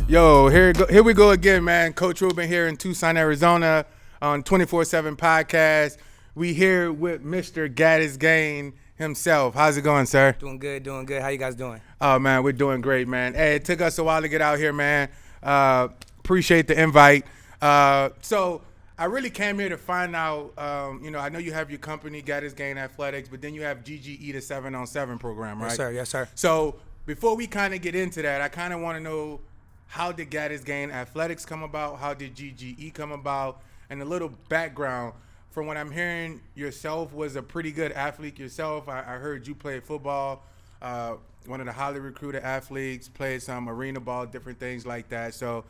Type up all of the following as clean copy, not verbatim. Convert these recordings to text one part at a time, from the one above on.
Yo, here we go again, man. Coach Ruben here in Tucson, Arizona on 24/7 podcast. We here with Mr. Gaddis Gain himself. How's it going, sir? Doing good. How you guys doing? Oh, man, we're doing great, man. Hey, it took us a while to get out here, man. Appreciate the invite. So I really came here to find out, I know you have your company, Gaddis Gain Athletics, but then you have GGE, the 7-on-7 program, right? Yes, sir. So before we kind of get into that, I kind of want to know, how did Gaddis Gain Athletics come about? How did GGE come about? And a little background. From what I'm hearing, yourself was a pretty good athlete yourself. I heard you played football, one of the highly recruited athletes, played some arena ball, different things like that. So,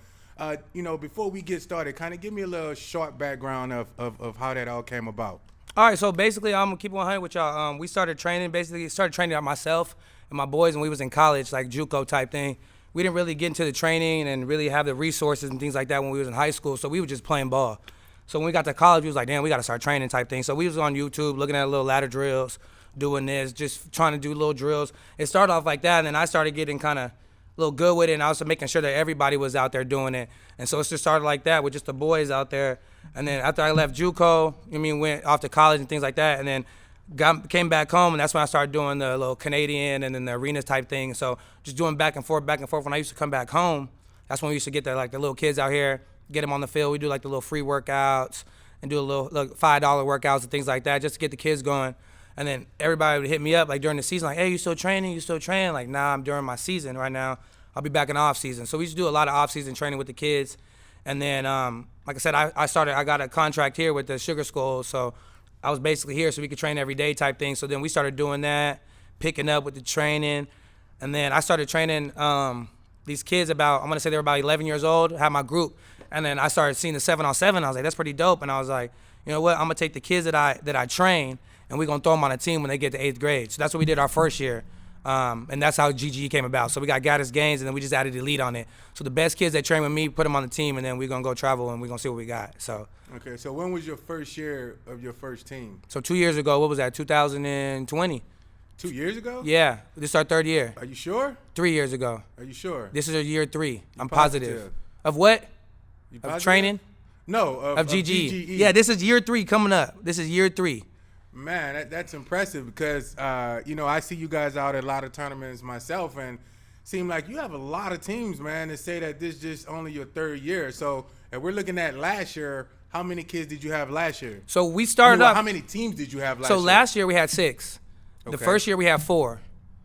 before we get started, kind of give me a little short background of how that all came about. All right, so basically, I'm gonna keep it 100 with y'all. We started training out myself and my boys when we was in college, like JUCO type thing. We didn't really get into the training and really have the resources and things like that when we was in high school, so we were just playing ball. So when we got to college, we was like, damn, we got to start training type thing. So we was on YouTube looking at little ladder drills, doing this, just trying to do little drills. It started off like that, and then I started getting kind of a little good with it, and I was making sure that everybody was out there doing it. And so it just started like that with just the boys out there. And then after I left JUCO, went off to college and things like that, and then came back home, and that's when I started doing the little Canadian and then the arenas type thing. So just doing back and forth. When I used to come back home, that's when we used to get the little kids out here, get them on the field. We do like the little free workouts and do a little $5 workouts and things like that just to get the kids going. And then everybody would hit me up like during the season, like, hey, you still training? Like, nah, I'm during my season right now. I'll be back in the off season. So we used to do a lot of off season training with the kids. And then, like I said, I got a contract here with the Sugar School, so I was basically here so we could train every day type thing. So then we started doing that, picking up with the training. And then I started training these kids they were about 11 years old, had my group. And then I started seeing the 7-on-7. I was like, that's pretty dope. And I was like, you know what, I'm going to take the kids that I train, and we're going to throw them on a team when they get to 8th grade. So that's what we did our first year. And that's how GGE came about. So we got Gaddis Gains, and then we just added Elite on it. So the best kids that train with me, put them on the team, and then we're going to go travel, and we're going to see what we got. So. Okay, so when was your first year of your first team? So 2 years ago, what was that, 2020? 2 years ago? Yeah, this is our third year. Are you sure? 3 years ago. Are you sure? This is year 3. You I'm positive. Of what? You of positive? Training? No, of GGE. Yeah, this is year 3 coming up. This is year 3. Man, that's impressive because, I see you guys out at a lot of tournaments myself, and seem like you have a lot of teams, man, that say that this is just only your third year. So if we're looking at last year, how many kids did you have last year? So we started how many teams did you have last year? So last year we had 6. The first year we had 4.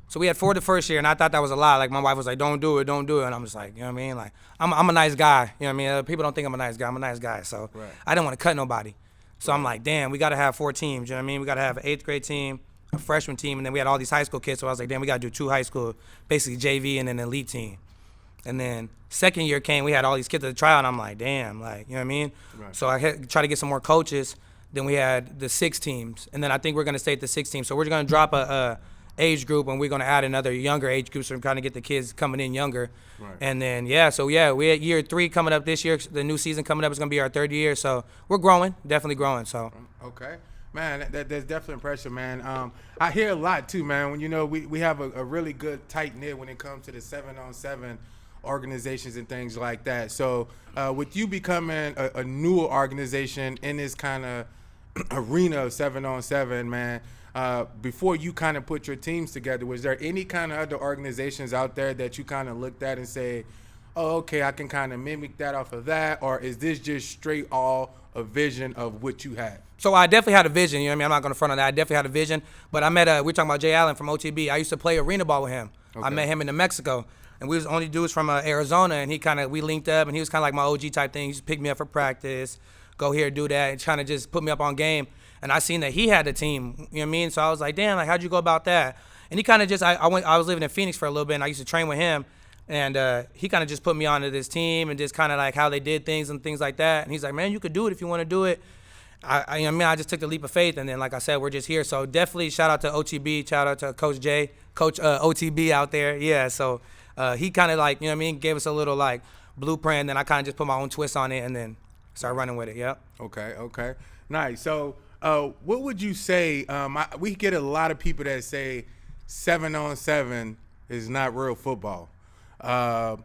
So we had 4 the first year, and I thought that was a lot. Like, my wife was like, don't do it. And I'm just like, you know what I mean? Like, I'm a nice guy. You know what I mean? People don't think I'm a nice guy. I'm a nice guy. So right. I didn't want to cut nobody. So I'm like, damn, we got to have 4 teams. You know what I mean? We got to have an 8th grade team, a freshman team, and then we had all these high school kids. So I was like, damn, we got to do 2 high school, basically JV and then an elite team. And then second year came, we had all these kids at the trial, and I'm like, damn, like, you know what I mean? Right. So I had tried to get some more coaches. Then we had the 6 teams, and then I think we're going to stay at the 6 teams. So we're going to drop a age group, and we're going to add another younger age group, so we're trying to get the kids coming in younger. Right. And then, we had year 3 coming up this year. The new season coming up is going to be our 3rd year. So we're growing, definitely growing. So. Okay. Man, that's definitely impressive, man. I hear a lot, too, man. When, we have a really good tight-knit when it comes to the 7-on-7 organizations and things like that. So with you becoming a newer organization in this kind of arena of 7-on-7, man, before you kind of put your teams together, was there any kind of other organizations out there that you kind of looked at and say, oh, okay, I can kind of mimic that off of that, or is this just straight all a vision of what you have? So I definitely had a vision, you know what I mean? I'm not going to front on that. I definitely had a vision, but I met, we're talking about Jay Allen from OTB. I used to play arena ball with him. Okay. I met him in New Mexico, and we was only dudes from Arizona, and we linked up, and he was kind of like my OG type thing. He used to pick me up for practice, go here, do that, and kind of just put me up on game. And I seen that he had a team, you know what I mean? So I was like, damn, like, how'd you go about that? And he kind of just, I was living in Phoenix for a little bit, and I used to train with him. And he kind of just put me onto this team and just kind of like how they did things and things like that. And he's like, man, you could do it if you want to do it. I just took the leap of faith. And then, like I said, we're just here. So definitely shout out to OTB, shout out to Coach Jay, Coach OTB out there. Yeah, so he kind of like, you know what I mean, gave us a little like blueprint. And then I kind of just put my own twist on it and then started running with it. Yep. Okay. Nice. So what would you say, we get a lot of people that say 7-on-7 is not real football. The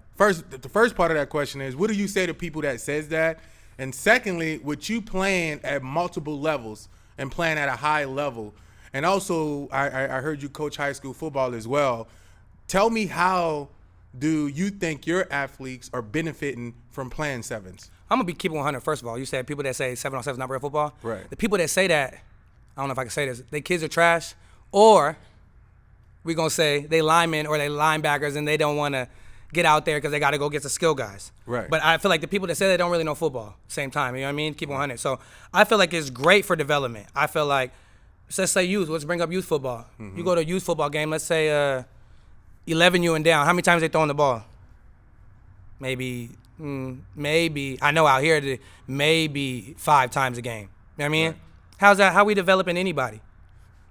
first part of that question is, what do you say to people that says that? And secondly, with you playing at multiple levels and playing at a high level, and also I heard you coach high school football as well. Tell me, how do you think your athletes are benefiting from playing sevens? I'm gonna be keeping 100. First of all, you said people that say 7-on-7 is not real football. Right. The people that say that, I don't know if I can say this. They kids are trash, or we gonna say they linemen or they linebackers and they don't want to get out there because they got to go get the skill guys. Right. But I feel like the people that say they don't really know football, same time, you know what I mean? Keep 100. So I feel like it's great for development. I feel like, let's say youth. Let's bring up youth football. You go to a youth football game, let's say 11U and down. How many times they throwing the ball? Maybe, I know out here, maybe 5 times a game. You know what I mean? Right. How's that? How we developing anybody?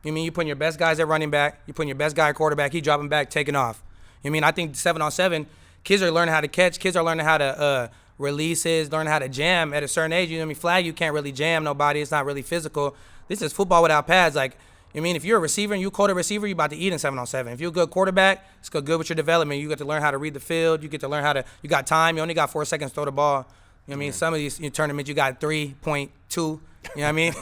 You mean you putting your best guys at running back, you putting your best guy at quarterback, he dropping back, taking off. You mean, I think 7-on-7, kids are learning how to catch, kids are learning how to releases, learning how to jam at a certain age. You know what I mean? Flag, you can't really jam nobody. It's not really physical. This is football without pads. Like, I mean, if you're a receiver and you call a receiver, you're about to eat in 7-on-7. If you're a good quarterback, it's good with your development. You get to learn how to read the field. You get to learn how to, you got time. You only got 4 seconds to throw the ball. You know what I mean? Some of these tournaments, you got 3.2. You know what I mean?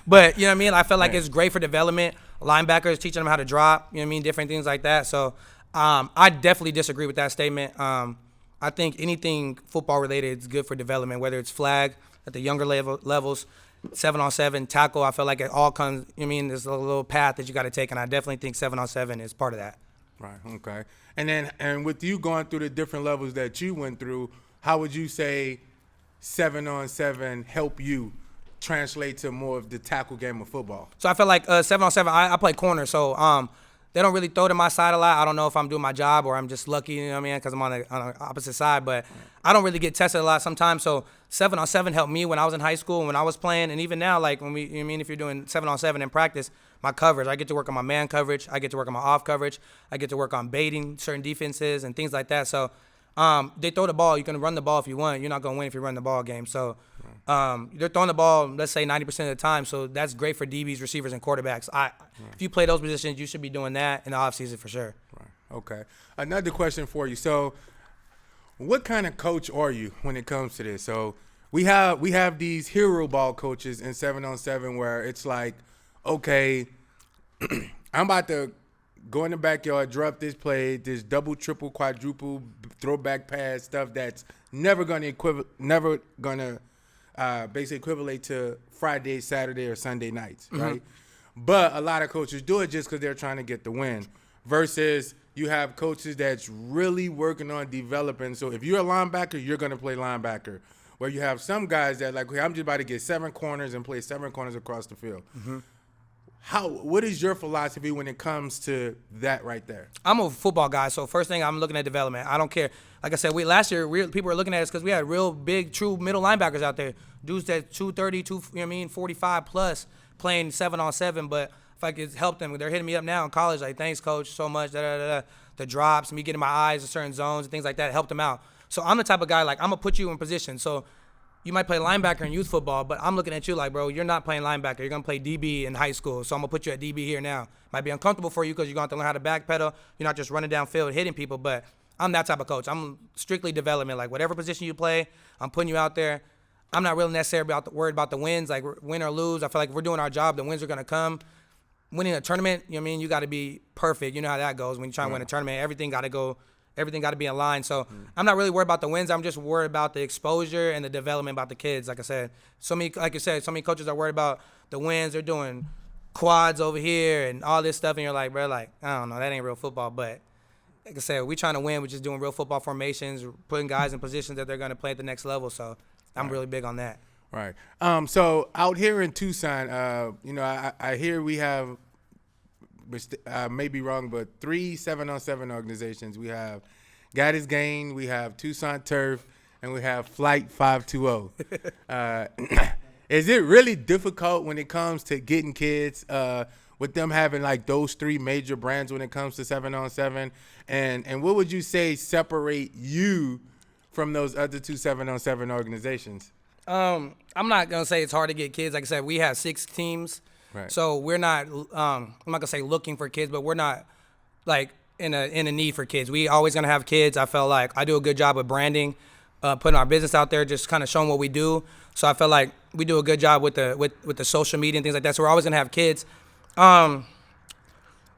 But, you know what I mean? I feel like it's great for development. Linebackers, teaching them how to drop, you know what I mean? Different things like that. So I definitely disagree with that statement. I think anything football related is good for development, whether it's flag at the younger levels, 7-on-7, tackle. I feel like it all comes, you know what I mean? There's a little path that you got to take, and I definitely think 7-on-7 is part of that. Right, okay. And with you going through the different levels that you went through, how would you say 7-on-7 help you translate to more of the tackle game of football? So I feel like 7-on-7, I play corner, so they don't really throw to my side a lot. I don't know if I'm doing my job or I'm just lucky, you know what I mean, because I'm on the opposite side. But I don't really get tested a lot sometimes. So 7-on-7 helped me when I was in high school and when I was playing. And even now, like, when you know what I mean, if you're doing 7-on-7 in practice, my coverage, I get to work on my man coverage. I get to work on my off coverage. I get to work on baiting certain defenses and things like that. So they throw the ball. You can run the ball if you want. You're not going to win if you run the ball game. So they're throwing the ball, let's say 90% of the time. So that's great for DBs, receivers, and quarterbacks. If you play those positions, you should be doing that in the offseason for sure. Right. Okay. Another question for you. So what kind of coach are you when it comes to this? So we have these hero ball coaches in 7-on-7 where it's like, okay, I'm about to go in the backyard, drop this play, this double, triple, quadruple, throwback pass stuff that's never gonna basically equivalent to Friday, Saturday, or Sunday nights, right? But a lot of coaches do it just because they're trying to get the win. Versus you have coaches that's really working on developing. So if you're a linebacker, you're gonna play linebacker. Where you have some guys that like, okay, I'm just about to get 7 corners and play 7 corners across the field. What is your philosophy when it comes to that right there? I'm a football guy, so first thing I'm looking at development. I don't care. Like I said, last year people were looking at us because we had real big, true middle linebackers out there. Dudes that 230, you know what I mean, 45 plus playing 7-on-7. But if I could help them, they're hitting me up now in college like, thanks, coach, so much. The drops, me getting my eyes in certain zones and things like that helped them out. So I'm the type of guy, like, I'm going to put you in position. So you might play linebacker in youth football, but I'm looking at you like, bro, you're not playing linebacker. You're going to play DB in high school. So I'm going to put you at DB here now. Might be uncomfortable for you because you're going to have to learn how to backpedal. You're not just running downfield hitting people, but I'm that type of coach. I'm strictly development. Like, whatever position you play, I'm putting you out there. I'm not really necessarily worried about the wins, like win or lose. I feel like if we're doing our job, the wins are going to come. Winning a tournament, you know what I mean, you got to be perfect. You know how that goes. When you try to win a tournament, everything got to be in line. So I'm not really worried about the wins. I'm just worried about the exposure and the development about the kids. Like I said, like you said, so many coaches are worried about the wins. They're doing quads over here and all this stuff, and you're like, bro, like, I don't know, that ain't real football. But like I said, we trying to win. We're just doing real football formations, putting guys in positions that they're going to play at the next level. So I'm really big on that. Right. So out here in Tucson, you know, I hear we have, may be wrong, but 3 7-on-7 organizations. We have Gaddis Gain, we have Tucson Turf, and we have Flight 520. Is it really difficult when it comes to getting kids with them having like those 3 major brands when it comes to 7-on-7? And what would you say separate you from those other 2 7-on-7 organizations? I'm not going to say it's hard to get kids. Like I said, we have 6 teams. Right. So we're not, I'm not going to say looking for kids, but we're not, like, in a need for kids. We always gonna have kids. I felt like I do a good job with branding, putting our business out there, just kind of showing what we do. So I felt like we do a good job with the social media and things like that. So we're always gonna have kids.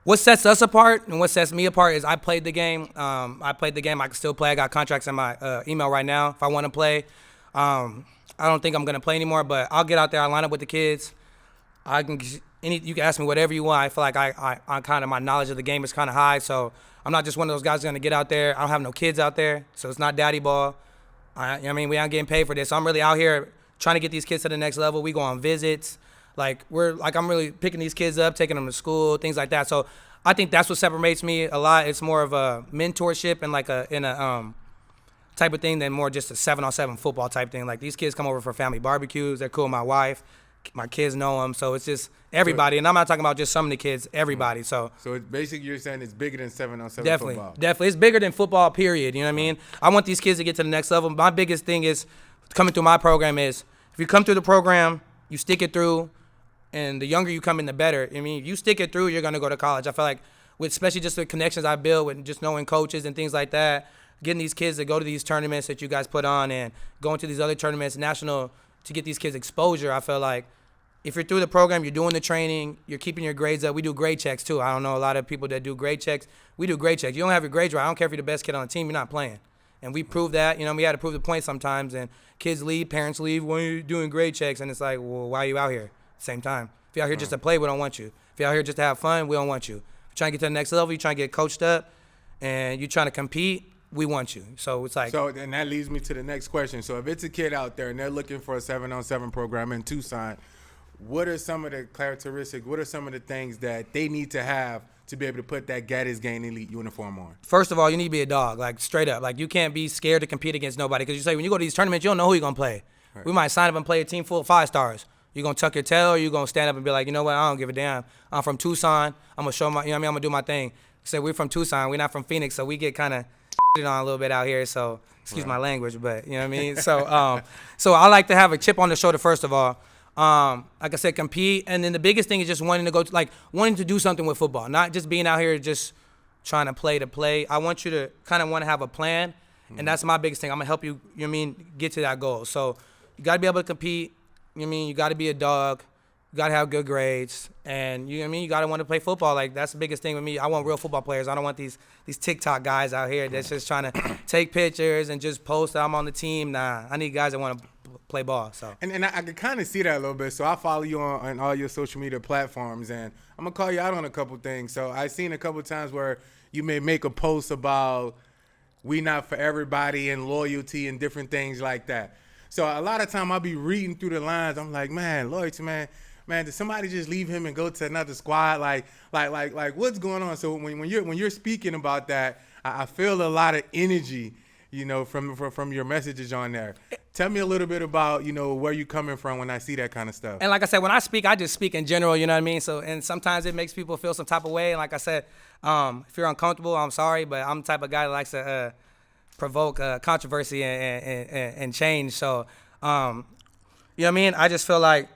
What sets us apart and what sets me apart is I played the game. I can still play. I got contracts in my email right now if I want to play. I don't think I'm gonna play anymore, but I'll get out there. I line up with the kids. You can ask me whatever you want. I feel like I kind of, my knowledge of the game is kind of high, so I'm not just one of those guys who's gonna get out there. I don't have no kids out there, so it's not daddy ball. I mean, we aren't getting paid for this. So I'm really out here trying to get these kids to the next level. We go on visits. I'm really picking these kids up, taking them to school, things like that. So I think that's what separates me a lot. It's more of a mentorship and like a type of thing than more just a 7-on-7 football type thing. Like these kids come over for family barbecues. They're cool with my wife. My kids know them. So it's just everybody. And I'm not talking about just some of the kids, everybody. So it's basically you're saying it's bigger than 7-on-7 football. Definitely. It's bigger than football, period. You know what I mean? I want these kids to get to the next level. My biggest thing is coming through my program is if you come through the program, you stick it through, and the younger you come in, the better. I mean, if you stick it through, you're going to go to college. I feel like, especially just the connections I build with just knowing coaches and things like that, getting these kids to go to these tournaments that you guys put on and going to these other tournaments, national, to get these kids exposure, I feel like if you're through the program, you're doing the training, you're keeping your grades up. We do grade checks, too. I don't know a lot of people that do grade checks. We do grade checks. You don't have your grades right. I don't care if you're the best kid on the team. You're not playing. And we prove that. You know, we had to prove the point sometimes. And kids leave, parents leave. When you're doing grade checks, and it's like, well, why are you out here? Same time. If you're out here just to play, we don't want you. If you're out here just to have fun, we don't want you. If you're trying to get to the next level, you're trying to get coached up, and you're trying to compete, we want you. So it's like. So, and that leads me to the next question. So if it's a kid out there and they're looking for a 7-on-7 program in Tucson, what are some of the characteristics, what are some of the things that they need to have to be able to put that Gaddis Gang Elite uniform on? First of all, you need to be a dog, like straight up. Like you can't be scared to compete against nobody because you say when you go to these tournaments, you don't know who you're going to play. Right. We might sign up and play a team full of 5-stars. You're going to tuck your tail or you're going to stand up and be like, you know what, I don't give a damn. I'm from Tucson. I'm going to show my, you know what I mean, I'm going to do my thing. So we're from Tucson. We're not from Phoenix, so we get kind of on a little bit out here. So excuse my language, but you know what I mean? So so I like to have a chip on the shoulder, first of all. Like I said, compete. And then the biggest thing is just wanting to do something with football, not just being out here just trying to play. I want you to kind of want to have a plan. And that's my biggest thing. I'm going to help you, you know what I mean, get to that goal. So you got to be able to compete. You know what I mean? You got to be a dog. You got to have good grades. And you know what I mean? You got to want to play football. Like, that's the biggest thing with me. I want real football players. I don't want these TikTok guys out here that's just trying to take pictures and just post that I'm on the team. Nah, I need guys that want to play ball. So and I can kind of see that a little bit. So I follow you on all your social media platforms, and I'm going to call you out on a couple things. So I've seen a couple times where you may make a post about we not for everybody and loyalty and different things like that. So a lot of time I'll be reading through the lines. I'm like, man, loyalty, man, did somebody just leave him and go to another squad? Like what's going on? So when you're speaking about that, I feel a lot of energy, you know, from your messages on there. Tell me a little bit about, you know, where you coming from when I see that kind of stuff. And like I said, when I speak, I just speak in general, you know what I mean? So, and sometimes it makes people feel some type of way. And like I said, if you're uncomfortable, I'm sorry, but I'm the type of guy that likes to provoke controversy and change. So, you know what I mean? I just feel like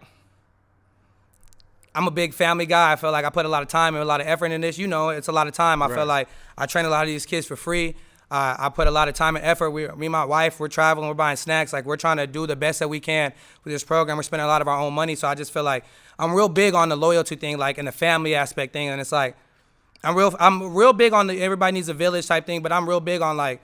I'm a big family guy. I feel like I put a lot of time and a lot of effort in this. You know, it's a lot of time. I feel like I train a lot of these kids for free. I put a lot of time and effort. Me and my wife, we're traveling, we're buying snacks. Like, we're trying to do the best that we can with this program. We're spending a lot of our own money. So I just feel like I'm real big on the loyalty thing, like, and the family aspect thing. And it's like, I'm real big on the everybody needs a village type thing, but I'm real big on, like,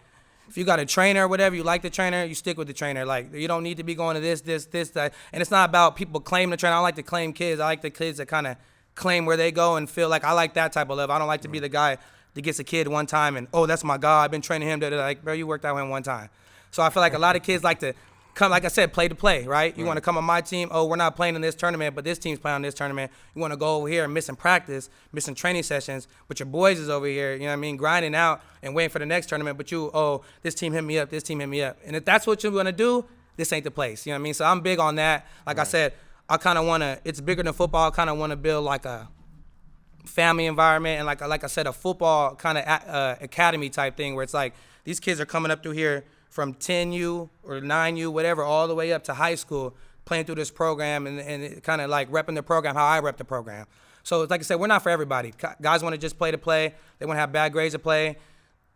if you got a trainer or whatever, you like the trainer, you stick with the trainer. Like, you don't need to be going to this, that. And it's not about people claiming the trainer. I don't like to claim kids. I like the kids that kind of claim where they go and feel like I like that type of love. I don't like to be the guy that gets a kid one time and, oh, that's my guy, I've been training him. Like, bro, you worked out with him one time. So I feel like a lot of kids like to come, like I said, play to play, right? You want to come on my team. Oh, we're not playing in this tournament, but this team's playing on this tournament. You want to go over here and missing practice, missing training sessions, but your boys is over here, you know what I mean, grinding out and waiting for the next tournament. But you, oh, this team hit me up, this team hit me up. And if that's what you're going to do, this ain't the place. You know what I mean? So I'm big on that. Like I said, I kind of want to, it's bigger than football. I kind of want to build like a family environment and like I said, a football kind of academy type thing where it's like these kids are coming up through here from 10U or 9U, whatever, all the way up to high school, playing through this program and kind of like repping the program how I rep the program. So like I said, we're not for everybody. Guys want to just play to play. They want to have bad grades to play.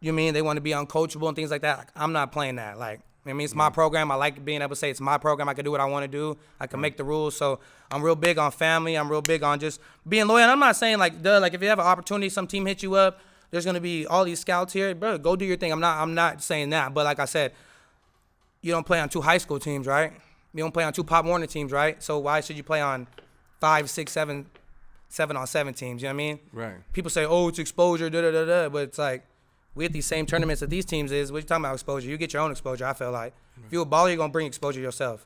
You mean they want to be uncoachable and things like that. Like, I'm not playing that. Like, I mean, it's my program. I like being able to say it's my program. I can do what I want to do. I can make the rules. So I'm real big on family. I'm real big on just being loyal. And I'm not saying like if you have an opportunity, some team hits you up, there's gonna be all these scouts here, bro. Go do your thing. I'm not saying that. But like I said, you don't play on 2 high school teams, right? You don't play on 2 Pop Warner teams, right? So why should you play on 5, 6, 7 7-on-7 teams? You know what I mean? Right. People say, oh, it's exposure, da da da da. But it's like, we at these same tournaments that these teams is. What you talking about exposure? You get your own exposure. I feel like if you're a baller, you're gonna bring exposure yourself.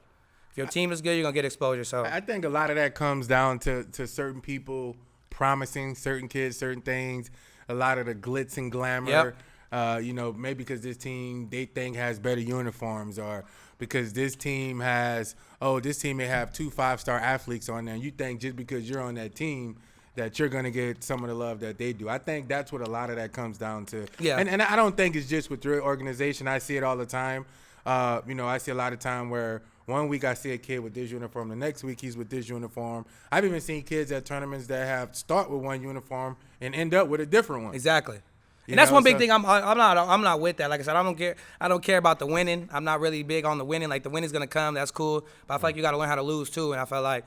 If your team is good, you're gonna get exposure. So I think a lot of that comes down to certain people promising certain kids certain things. A lot of the glitz and glamour. Yep. Maybe because this team they think has better uniforms, or because this team has this team may have 2 5-star athletes on there. And you think just because you're on that team that you're going to get some of the love that they do. I think that's what a lot of that comes down to. Yeah. And I don't think it's just with your organization. I see it all the time. I see a lot of time where one week I see a kid with this uniform, the next week he's with this uniform. I've even seen kids at tournaments that have start with one uniform and end up with a different one. Exactly. And that's one big thing. I'm not with that. Like I said, I don't care about the winning. I'm not really big on the winning. Like the winning's gonna come. That's cool. But I feel like you got to learn how to lose too. And I feel like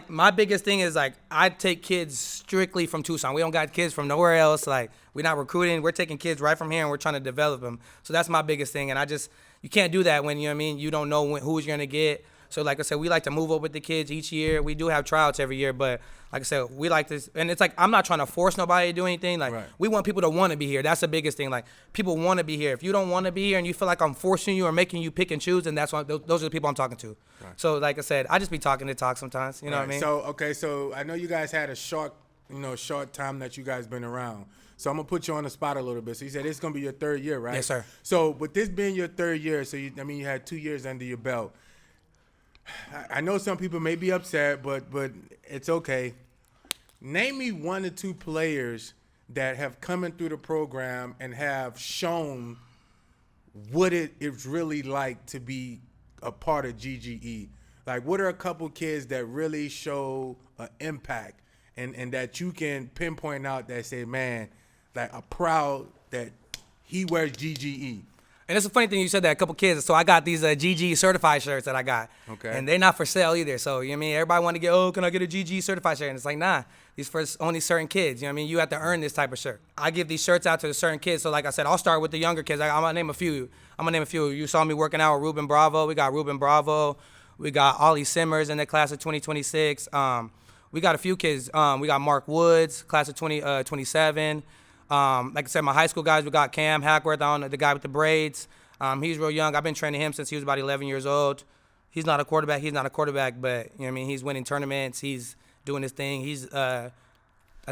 my biggest thing is like I take kids strictly from Tucson. We don't got kids from nowhere else. Like we're not recruiting. We're taking kids right from here and we're trying to develop them. So that's my biggest thing. And you can't do that when, you know what I mean, you don't know who's you're gonna get. So like I said, we like to move up with the kids each year. We do have tryouts every year, but like I said, we like this. And it's like I'm not trying to force nobody to do anything. Like we want people to want to be here. That's the biggest thing. Like people want to be here. If you don't want to be here and you feel like I'm forcing you or making you pick and choose, then those are the people I'm talking to. Right. So like I said, I just be talking to talk sometimes. You know what I mean? So I know you guys had a short time that you guys been around. So I'm gonna put you on the spot a little bit. So you said it's gonna be your 3rd year, right? Yes, sir. So with this being your 3rd year, so you had 2 years under your belt. I know some people may be upset, but it's okay. Name me 1 or 2 players that have come in through the program and have shown what it's really like to be a part of GGE. Like, what are a couple kids that really show an impact and that you can pinpoint out that say, man, like I'm proud that he wears GGE. And it's a funny thing you said that, a couple kids. So I got these GG certified shirts that I got. Okay. And they're not for sale either. So, you know what I mean? Everybody want to get, can I get a GG certified shirt? And it's like, nah, these for only certain kids. You know what I mean? You have to earn this type of shirt. I give these shirts out to certain kids. So like I said, I'll start with the younger kids. I'm going to name a few. You saw me working out with Ruben Bravo. We got Ruben Bravo. We got Ollie Simmers in the class of 2026. We got a few kids. We got Mark Woods, class of 27. Like I said, my high school guys, we got Cam Hackworth, the guy with the braids. He's real young. I've been training him since he was about 11 years old. He's not a quarterback, but, you know what I mean, he's winning tournaments. He's doing his thing. He's, I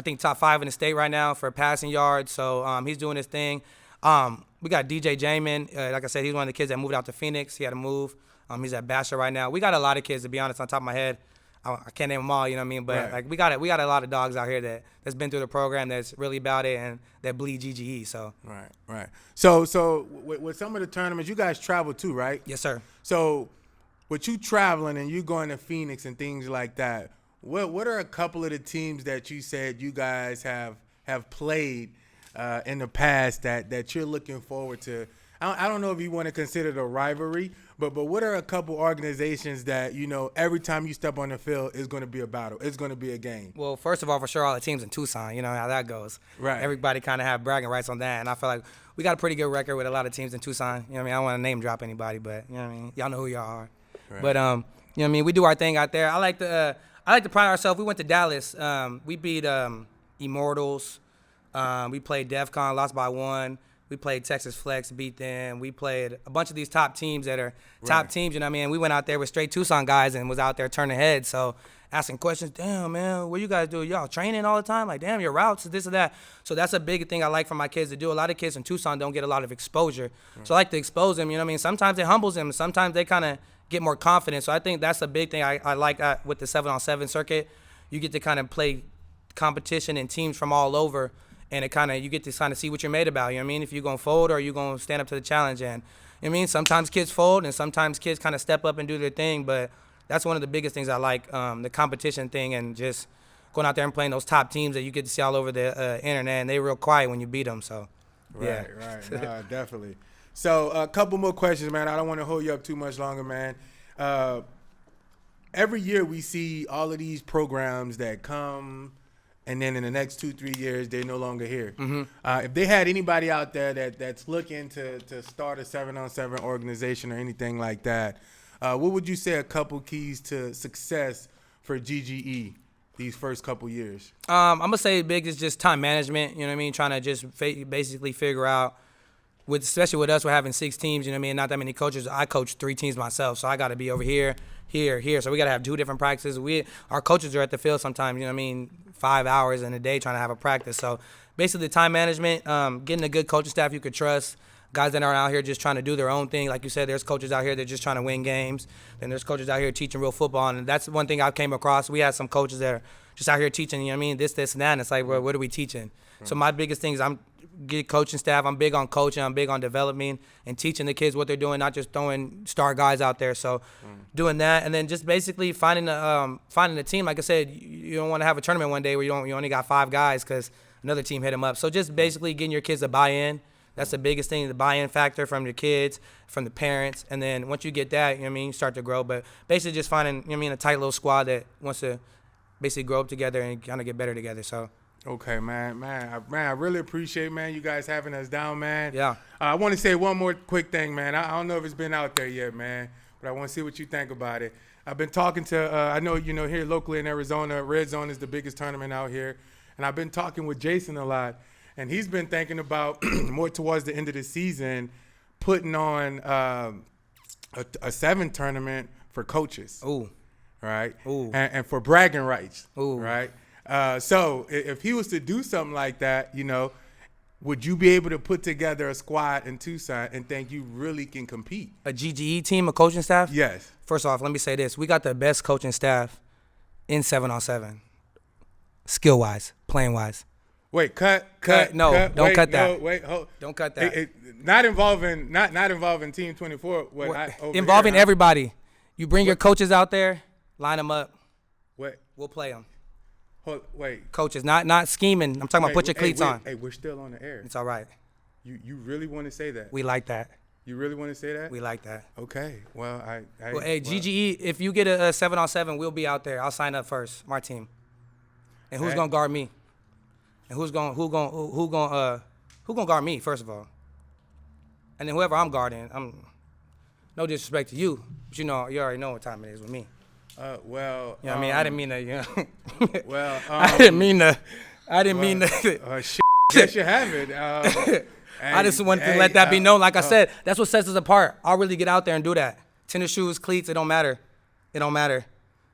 think, top 5 in the state right now for passing yards. So he's doing his thing. We got DJ Jamin. Like I said, he's one of the kids that moved out to Phoenix. He had to move. He's at Basher right now. We got a lot of kids, to be honest, on top of my head. I can't name them all, you know what I mean? But like we got a lot of dogs out here that's been through the program, that's really about it, and that bleed GGE. So right. So with some of the tournaments, you guys travel too, right? Yes, sir. So with you traveling and you going to Phoenix and things like that, what are a couple of the teams that you said you guys have played in the past that you're looking forward to? I don't know if you want to consider it a rivalry, but what are a couple organizations that, every time you step on the field, it's going to be a battle. It's going to be a game. Well, first of all, for sure, all the teams in Tucson, you know how that goes. Right. Everybody kind of have bragging rights on that, and I feel like we got a pretty good record with a lot of teams in Tucson. You know what I mean? I don't want to name drop anybody, but, you know what I mean? Y'all know who y'all are. Right. But, you know what I mean? We do our thing out there. I like to pride ourselves. We went to Dallas. We beat Immortals. We played DEFCON, lost by 1. We played Texas Flex, beat them. We played a bunch of these top teams that are top teams, you know what I mean? We went out there with straight Tucson guys and was out there turning heads. So asking questions, damn, man, what you guys do? Y'all training all the time? Like, damn, your routes, this or that. So that's a big thing I like for my kids to do. A lot of kids in Tucson don't get a lot of exposure. Right. So I like to expose them, you know what I mean? Sometimes it humbles them. Sometimes they kind of get more confident. So I think that's a big thing I like with the 7-on-7 circuit. You get to kind of play competition and teams from all over. And you get to kind of see what you're made about. You know what I mean? If you're going to fold or you're going to stand up to the challenge. And, you know what I mean? Sometimes kids fold and sometimes kids kind of step up and do their thing. But that's one of the biggest things I like, the competition thing and just going out there and playing those top teams that you get to see all over the internet, and they real quiet when you beat them. So, yeah. Right. No, definitely. So a couple more questions, man. I don't want to hold you up too much longer, man. Every year we see all of these programs that come, and then in the next 2-3 years they're no longer here. Mm-hmm. If they had anybody out there that's looking to start a 7-on-7 organization or anything like that, what would you say a couple keys to success for GGE these first couple years? I'm gonna say big is just time management. You know what I mean? Trying to just basically figure out, especially with us, we're having 6 teams. You know what I mean? Not that many coaches. I coach 3 teams myself, so I got to be over here. So we got to have 2 different practices. Our coaches are at the field sometimes. You know what I mean? 5 hours in a day trying to have a practice. So basically, time management, getting a good coaching staff you could trust. Guys that aren't out here just trying to do their own thing. Like you said, there's coaches out here that are just trying to win games. Then there's coaches out here teaching real football. And that's one thing I came across. We had some coaches that are just out here teaching, you know what I mean, this, and that. And it's like, well, what are we teaching? So my biggest thing is I'm get coaching staff. I'm big on coaching. I'm big on developing and teaching the kids what they're doing, not just throwing star guys out there. So doing that, and then just basically finding a team. Like I said, you don't want to have a tournament one day where you only got 5 guys because another team hit them up. So just basically getting your kids to buy in. That's the biggest thing, the buy-in factor from your kids, from the parents. And then once you get that, you know what I mean, you start to grow. But basically just finding, you know what I mean, a tight little squad that wants to basically grow up together and kind of get better together. So. Okay, man, I really appreciate, man, you guys having us down, man. Yeah. I want to say one more quick thing, man. I don't know if it's been out there yet, man, but I want to see what you think about it. I've been talking to, I know, here locally in Arizona, Red Zone is the biggest tournament out here, and I've been talking with Jason a lot, and he's been thinking about more towards the end of the season, putting on a 7 tournament for coaches. Ooh. Right? Ooh. And for bragging rights. Ooh. Right? So if he was to do something like that, would you be able to put together a squad in Tucson and think you really can compete? A GGE team, a coaching staff? Yes. First off, let me say this. We got the best coaching staff in 7-on-7, skill-wise, playing-wise. Wait, cut. No, don't wait, cut that. No, wait, hold. Don't cut that. Not involving Team 24. Involving everybody. You bring your coaches out there, line them up. Wait. We'll play them. Wait. Coaches, not scheming. I'm talking about put your cleats on. Hey, we're still on the air. It's all right. You really want to say that? We like that. You really want to say that? We like that. Okay. Well, GGE, if you get a 7-on-7, we'll be out there. I'll sign up first, my team. And who's gonna guard me? And who gonna guard me, first of all? And then whoever I'm guarding, no disrespect to you, but you already know what time it is with me. Well, you know what I mean? I didn't mean to, well, I didn't mean to. Shit, guess you have it. I just wanted to let that be known. Like I said, that's what sets us apart. I'll really get out there and do that. Tennis shoes, cleats, it don't matter. It don't matter.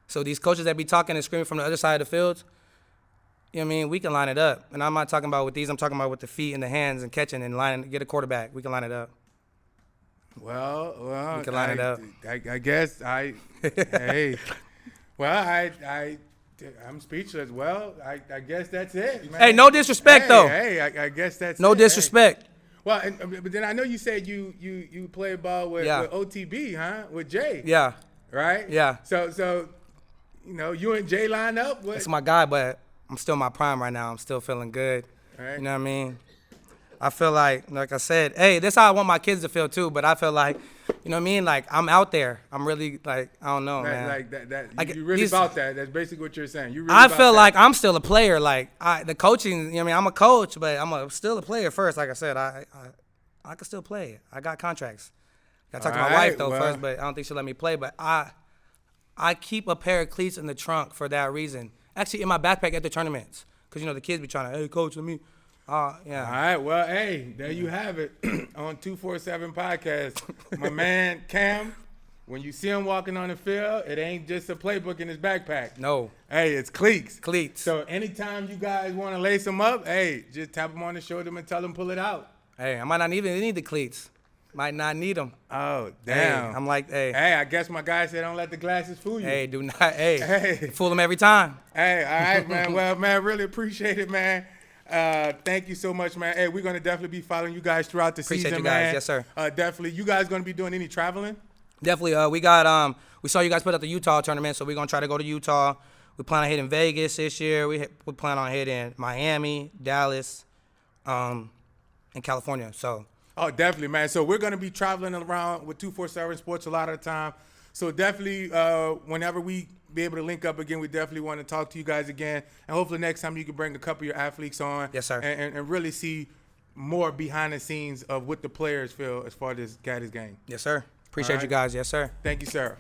So these coaches that be talking and screaming from the other side of the field, you know what I mean? We can line it up. And I'm not talking about with these. I'm talking about with the feet and the hands and catching and get a quarterback. We can line it up. Well, we can line it up. I guess hey, well, I'm speechless. Well, I guess that's it, man. Hey, no disrespect though. Hey, I guess that's no it. disrespect. Hey. Well, but then I know you said you play ball with OTB, huh? With Jay. Yeah. Right. Yeah. So you and Jay line up. That's my guy, but I'm still in my prime right now. I'm still feeling good. Right. You know what I mean? I feel like I said, hey, that's how I want my kids to feel too. But I feel like, you know what I mean? Like I'm out there. I'm really I don't know, man. Like you really about that. That's basically what you're saying. You really I feel like I'm still a player. Like the coaching, you know what I mean? I'm a coach, but I'm still a player first. Like I said, I can still play. I got contracts. Got to talk to my wife though first, but I don't think she'll let me play. But I keep a pair of cleats in the trunk for that reason. Actually, in my backpack at the tournaments, because the kids be trying to, hey, coach, let me. Yeah. All right. Well, hey, there you have it on 247 Podcast. My man Cam, when you see him walking on the field, it ain't just a playbook in his backpack. No. Hey, it's cleats. Cleats. So anytime you guys want to lace them up, hey, just tap them on the shoulder and tell them pull it out. Hey, I might not even need the cleats. Might not need them. Oh, damn. Hey, I'm like, hey. Hey, I guess my guy said don't let the glasses fool you. Hey, do not. Hey. Fool them every time. Hey, all right, man. Well, man, really appreciate it, man. Thank you so much, man. Hey, we're going to definitely be following you guys throughout the season, you guys. Man. Yes, sir. Definitely. You guys going to be doing any traveling? Definitely. We saw you guys put out the Utah tournament, so we're going to try to go to Utah. We plan on hitting Vegas this year. We plan on hitting Miami, Dallas, and California. So. Oh, definitely, man. So we're going to be traveling around with 247 Sports a lot of the time. So definitely, whenever we be able to link up again, we definitely want to talk to you guys again. And hopefully next time you can bring a couple of your athletes on. Yes, sir. And really see more behind the scenes of what the players feel as far as this Gaddis game. Yes, sir. Appreciate you guys. Yes, sir. Thank you, sir.